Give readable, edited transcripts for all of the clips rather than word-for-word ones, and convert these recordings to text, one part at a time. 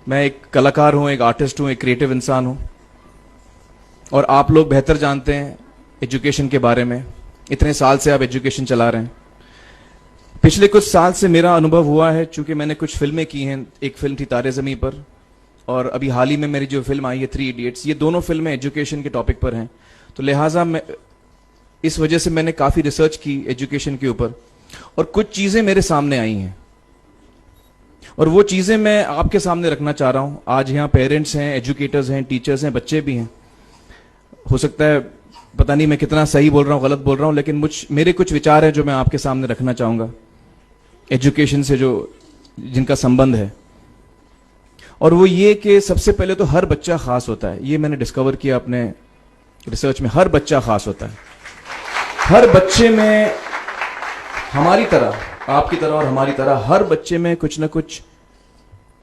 मैं एक कलाकार हूं, एक आर्टिस्ट हूं, एक क्रिएटिव इंसान हूं, और आप लोग बेहतर जानते हैं एजुकेशन के बारे में। इतने साल से आप एजुकेशन चला रहे हैं। पिछले कुछ साल से मेरा अनुभव हुआ है, चूंकि मैंने कुछ फिल्में की हैं। एक फिल्म थी तारे ज़मीं पर, और अभी हाल ही में मेरी जो फिल्म आई है 3 इडियट्स, ये दोनों फिल्में एजुकेशन के टॉपिक पर हैं। तो लिहाजा मैं इस वजह से मैंने काफ़ी रिसर्च की एजुकेशन के ऊपर, और कुछ चीज़ें मेरे सामने आई हैं, और वो चीज़ें मैं आपके सामने रखना चाह रहा हूँ। आज यहाँ पेरेंट्स हैं, एजुकेटर्स हैं, टीचर्स हैं, बच्चे भी हैं। हो सकता है पता नहीं मैं कितना सही बोल रहा हूँ, गलत बोल रहा हूँ, लेकिन मेरे कुछ विचार हैं जो मैं आपके सामने रखना चाहूँगा एजुकेशन से जिनका संबंध है। और वो ये कि सबसे पहले तो हर बच्चा खास होता है। ये मैंने डिस्कवर किया अपने रिसर्च में। हर बच्चा खास होता है। हर बच्चे में, हमारी तरह, आपकी तरह और हमारी तरह, हर बच्चे में कुछ ना कुछ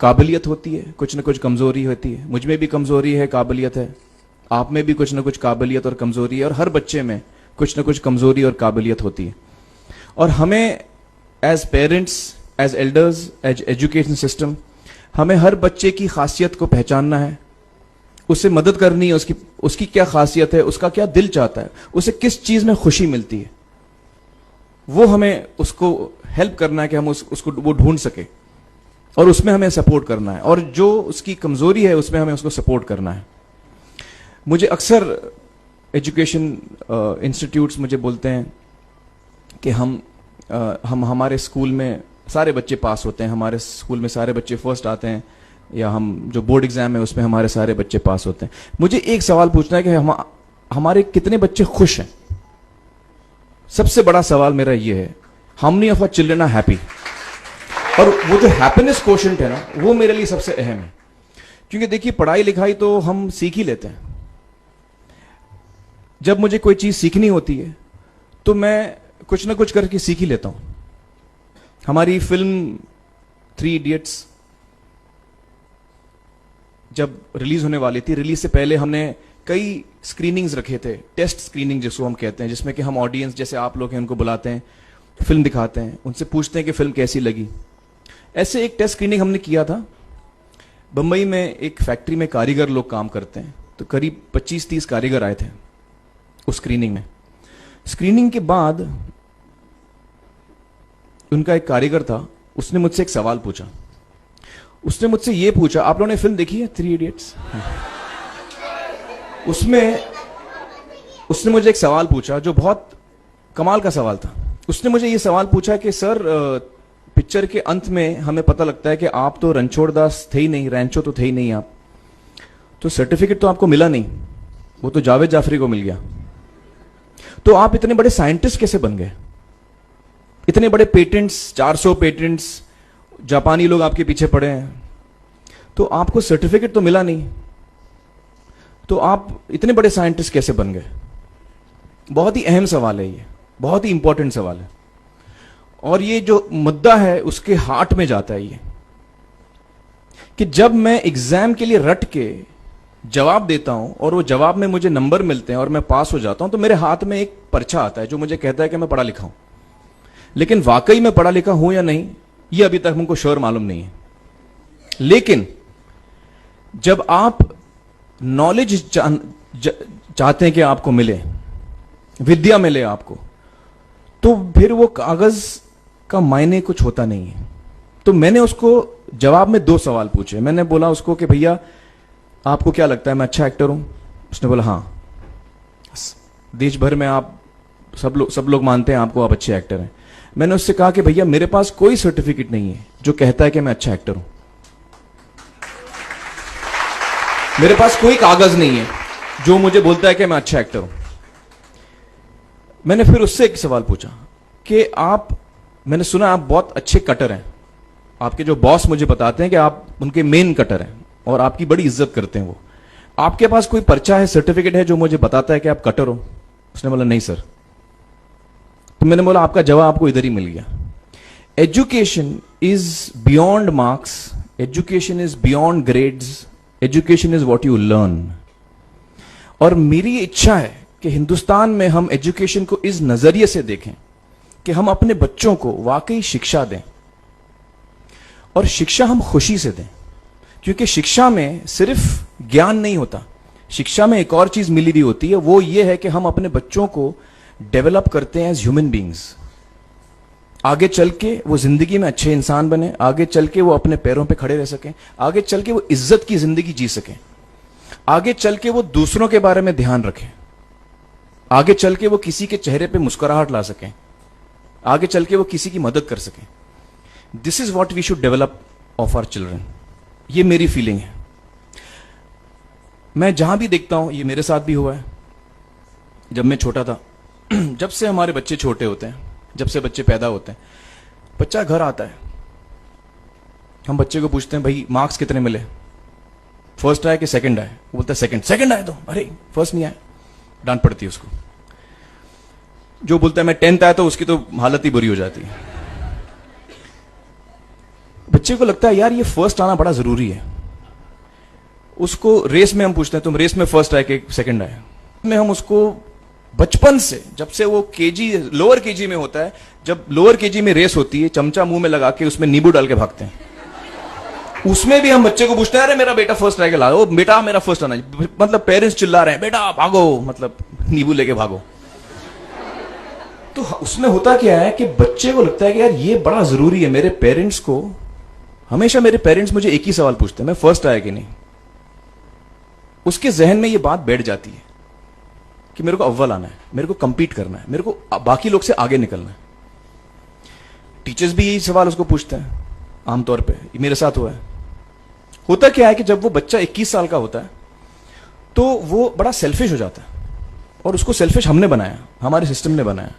काबिलियत होती है, कुछ ना कुछ कमजोरी होती है। मुझ में भी कमजोरी है, काबिलियत है। आप में भी कुछ ना कुछ काबिलियत और कमजोरी है, और हर बच्चे में कुछ ना कुछ कमजोरी और काबिलियत होती है। और हमें as parents, as elders, as education system, हमें हर बच्चे की खासियत को पहचानना है, उसे मदद करनी है। उसकी क्या खासियत है, उसका क्या दिल चाहता है, उसे किस चीज में खुशी मिलती है, वो हमें उसको हेल्प करना है कि हम उसको वो ढूंढ सके, और उसमें हमें सपोर्ट करना है। और जो उसकी कमजोरी है उसमें हमें उसको सपोर्ट करना है। मुझे अक्सर एजुकेशन इंस्टीट्यूट्स मुझे बोलते हैं कि हम हमारे स्कूल में सारे बच्चे पास होते हैं, हमारे स्कूल में सारे बच्चे फर्स्ट आते हैं, या हम जो बोर्ड एग्जाम है उसमें हमारे सारे बच्चे पास होते हैं। मुझे एक सवाल पूछना है कि हमारे कितने बच्चे खुश हैं? सबसे बड़ा सवाल मेरा ये है, how many of our children are happy? और वो जो हैप्पीनेस क्वोशेंट है ना, वो मेरे लिए सबसे अहम है। क्योंकि देखिए, पढ़ाई लिखाई तो हम सीख ही लेते हैं। जब मुझे कोई चीज सीखनी होती है तो मैं कुछ ना कुछ करके सीख ही लेता हूं। हमारी फिल्म 3 इडियट्स जब रिलीज होने वाली थी, रिलीज से पहले हमने कई स्क्रीनिंग्स रखे थे, टेस्ट स्क्रीनिंग जिसको हम कहते हैं, जिसमें कि हम ऑडियंस, जैसे आप लोग हैं, उनको बुलाते हैं, फिल्म दिखाते हैं, उनसे पूछते हैं कि फिल्म कैसी लगी। ऐसे एक टेस्ट स्क्रीनिंग हमने किया था। बंबई में एक फैक्ट्री में कारीगर लोग काम करते हैं, तो करीब 25-30 कारीगर आए थे उस स्क्रीनिंग में। स्क्रीनिंग के बाद उनका एक कारीगर था, उसने मुझसे एक सवाल पूछा। उसने मुझसे ये पूछा, आप लोगों ने फिल्म देखी है 3 इडियट्स? उसमें उसने मुझे एक सवाल पूछा जो बहुत कमाल का सवाल था। उसने मुझे ये सवाल पूछा कि सर, पिक्चर के अंत में हमें पता लगता है कि आप तो रणछोड़ दास थे ही नहीं, रैंचो तो थे ही नहीं आप, तो सर्टिफिकेट तो आपको मिला नहीं, वो तो जावेद जाफरी को मिल गया। तो आप इतने बड़े साइंटिस्ट कैसे बन गए? इतने बड़े पेटेंट्स, 400 पेटेंट्स, जापानी लोग आपके पीछे पड़े हैं, तो आपको सर्टिफिकेट तो मिला नहीं, तो आप इतने बड़े साइंटिस्ट कैसे बन गए? बहुत ही अहम सवाल है ये, बहुत ही इंपॉर्टेंट सवाल है। और ये जो मुद्दा है उसके हार्ट में जाता है ये, कि जब मैं एग्जाम के लिए रट के जवाब देता हूं और वो जवाब में मुझे नंबर मिलते हैं और मैं पास हो जाता हूं, तो मेरे हाथ में एक पर्चा आता है जो मुझे कहता है कि मैं पढ़ा लिखा हूं। लेकिन वाकई में पढ़ा लिखा हूं या नहीं, ये अभी तक हमको श्योर मालूम नहीं है। लेकिन जब आप नॉलेज चाहते हैं कि आपको मिले, विद्या मिले आपको, तो फिर वो कागज का मायने कुछ होता नहीं है। तो मैंने उसको जवाब में 2 सवाल पूछे। मैंने बोला उसको कि भैया, आपको क्या लगता है मैं अच्छा एक्टर हूं? उसने बोला हाँ, देश भर में आप सब लोग मानते हैं आपको, आप अच्छे एक्टर हैं। मैंने उससे कहा कि भैया, मेरे पास कोई सर्टिफिकेट नहीं है जो कहता है कि मैं अच्छा एक्टर हूं। मेरे पास कोई कागज नहीं है जो मुझे बोलता है कि मैं अच्छा एक्टर हूं। मैंने फिर उससे एक सवाल पूछा कि मैंने सुना आप बहुत अच्छे कटर हैं, आपके जो बॉस मुझे बताते हैं कि आप उनके मेन कटर हैं और आपकी बड़ी इज्जत करते हैं वो। आपके पास कोई पर्चा है, सर्टिफिकेट है जो मुझे बताता है कि आप कटर हो? उसने बोला नहीं सर। तो मैंने बोला आपका जवाब आपको इधर ही मिल गया। Education is beyond marks, education is beyond grades, education is what you learn. और मेरी इच्छा है कि हिंदुस्तान में हम एजुकेशन को इस नजरिए से देखें कि हम अपने बच्चों को वाकई शिक्षा दें, और शिक्षा हम खुशी से दें। क्योंकि शिक्षा में सिर्फ ज्ञान नहीं होता, शिक्षा में एक और चीज मिली हुई होती है, वो ये है कि हम अपने बच्चों को डेवलप करते हैं एज ह्यूमन बींग्स। आगे चल के वो जिंदगी में अच्छे इंसान बने, आगे चल के वो अपने पैरों पे खड़े रह सकें, आगे चल के वो इज्जत की जिंदगी जी सकें, आगे चल के वो दूसरों के बारे में ध्यान रखें, आगे चल के वो किसी के चेहरे पे मुस्कुराहट ला सकें, आगे चल के वो किसी की मदद कर सकें। This is what we should develop of our children. ये मेरी फीलिंग है। मैं जहां भी देखता हूं, ये मेरे साथ भी हुआ है जब मैं छोटा था। जब से हमारे बच्चे छोटे होते हैं, जब से बच्चे पैदा होते हैं, बच्चा घर आता है, हम बच्चे को पूछते हैं भाई मार्क्स कितने मिले, फर्स्ट आया कि सेकंड आया? वो बोलता है सेकंड। सेकंड आया तो अरे फर्स्ट नहीं आया, डांट पड़ती है उसको। जो बोलता है मैं 10th आया तो उसकी तो हालत ही बुरी हो जाती है। बच्चे को लगता है यार ये फर्स्ट आना बड़ा जरूरी है। उसको रेस में हम पूछते हैं तुम रेस में फर्स्ट आए कि सेकंड आए? में हम उसको बचपन से, जब से वो केजी लोअर केजी में होता है, जब लोअर केजी में रेस होती है, चमचा मुंह में लगा के उसमें नींबू डाल के भागते हैं। उसमें भी हम बच्चे को पूछते हैं अरे मेरा बेटा फर्स्ट आएगा, ला ओ बेटा मेरा फर्स्ट आना, मतलब पेरेंट्स चिल्ला रहे हैं बेटा भागो, मतलब नींबू लेके भागो। तो उसमें होता क्या है कि बच्चे को लगता है कि यार ये बड़ा जरूरी है। मेरे पेरेंट्स को हमेशा, मेरे पेरेंट्स मुझे एक ही सवाल पूछते हैं, मैं फर्स्ट आया कि नहीं। उसके जहन में ये बात बैठ जाती है कि मेरे को अव्वल आना है, मेरे को कंपीट करना है, मेरे को बाकी लोग से आगे निकलना है। टीचर्स भी यही सवाल उसको पूछते हैं आमतौर पे, मेरे साथ हुआ है। होता क्या है कि जब वो बच्चा 21 साल का होता है तो वो बड़ा सेल्फिश हो जाता है, और उसको सेल्फिश हमने बनाया, हमारे सिस्टम ने बनाया।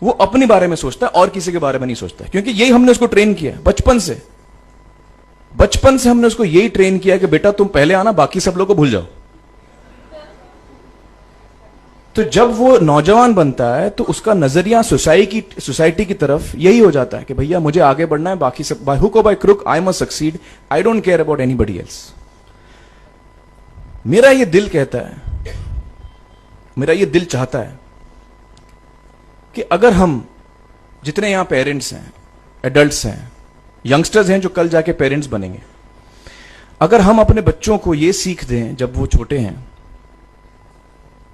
वो अपने बारे में सोचता है और किसी के बारे में नहीं सोचता, क्योंकि यही हमने उसको ट्रेन किया बचपन से। बचपन से हमने उसको यही ट्रेन किया कि बेटा तुम पहले आना, बाकी सब लोग को भूल जाओ। तो जब वो नौजवान बनता है तो उसका नजरिया सोसाइटी की तरफ यही हो जाता है कि भैया मुझे आगे बढ़ना है, बाकी सब बाय हुक और by crook I must succeed, I don't care about anybody else. मेरा ये दिल कहता है, मेरा ये दिल चाहता है कि अगर हम जितने यहां पेरेंट्स हैं, एडल्ट्स हैं, यंगस्टर्स हैं जो कल जाके पेरेंट्स बनेंगे, अगर हम अपने बच्चों को ये सीख दें जब वो छोटे हैं,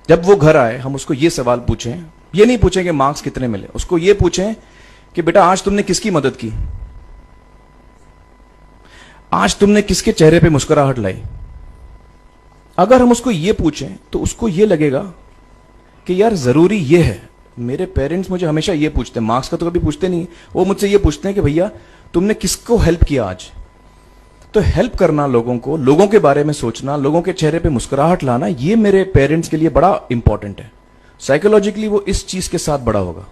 जब वो घर आए हम उसको ये सवाल पूछें, ये नहीं पूछें कि मार्क्स कितने मिले, उसको ये पूछें कि बेटा आज तुमने किसकी मदद की, आज तुमने किसके चेहरे पे मुस्कुराहट लाई। अगर हम उसको ये पूछें तो उसको ये लगेगा कि यार जरूरी ये है, मेरे पेरेंट्स मुझे हमेशा ये पूछते हैं, मार्क्स का तो कभी पूछते नहीं, वो मुझसे ये पूछते हैं कि भैया तुमने किसको हेल्प किया आज। तो हेल्प करना लोगों को, लोगों के बारे में सोचना, लोगों के चेहरे पे मुस्कुराहट लाना, ये मेरे पेरेंट्स के लिए बड़ा इंपॉर्टेंट है। साइकोलॉजिकली वो इस चीज के साथ बड़ा होगा,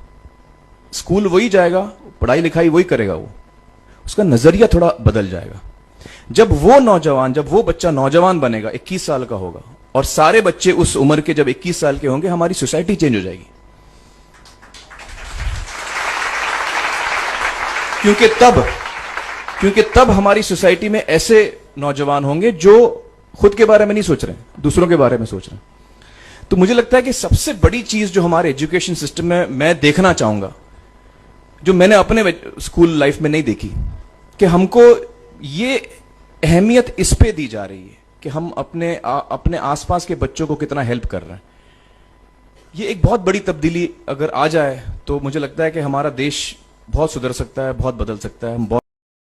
स्कूल वही जाएगा, पढ़ाई लिखाई वही करेगा, वो उसका नजरिया थोड़ा बदल जाएगा। जब वो बच्चा नौजवान बनेगा, 21 साल का होगा, और सारे बच्चे उस उम्र के जब 21 साल के होंगे, हमारी सोसाइटी चेंज हो जाएगी। क्योंकि तब हमारी सोसाइटी में ऐसे नौजवान होंगे जो खुद के बारे में नहीं सोच रहे, दूसरों के बारे में सोच रहे हैं। तो मुझे लगता है कि सबसे बड़ी चीज जो हमारे एजुकेशन सिस्टम में मैं देखना चाहूंगा, जो मैंने अपने स्कूल लाइफ में नहीं देखी, कि हमको ये अहमियत इस पे दी जा रही है कि हम अपने आसपास के बच्चों को कितना हेल्प कर रहे हैं। ये एक बहुत बड़ी तब्दीली अगर आ जाए तो मुझे लगता है कि हमारा देश बहुत सुधर सकता है, बहुत बदल सकता है। हम बहुत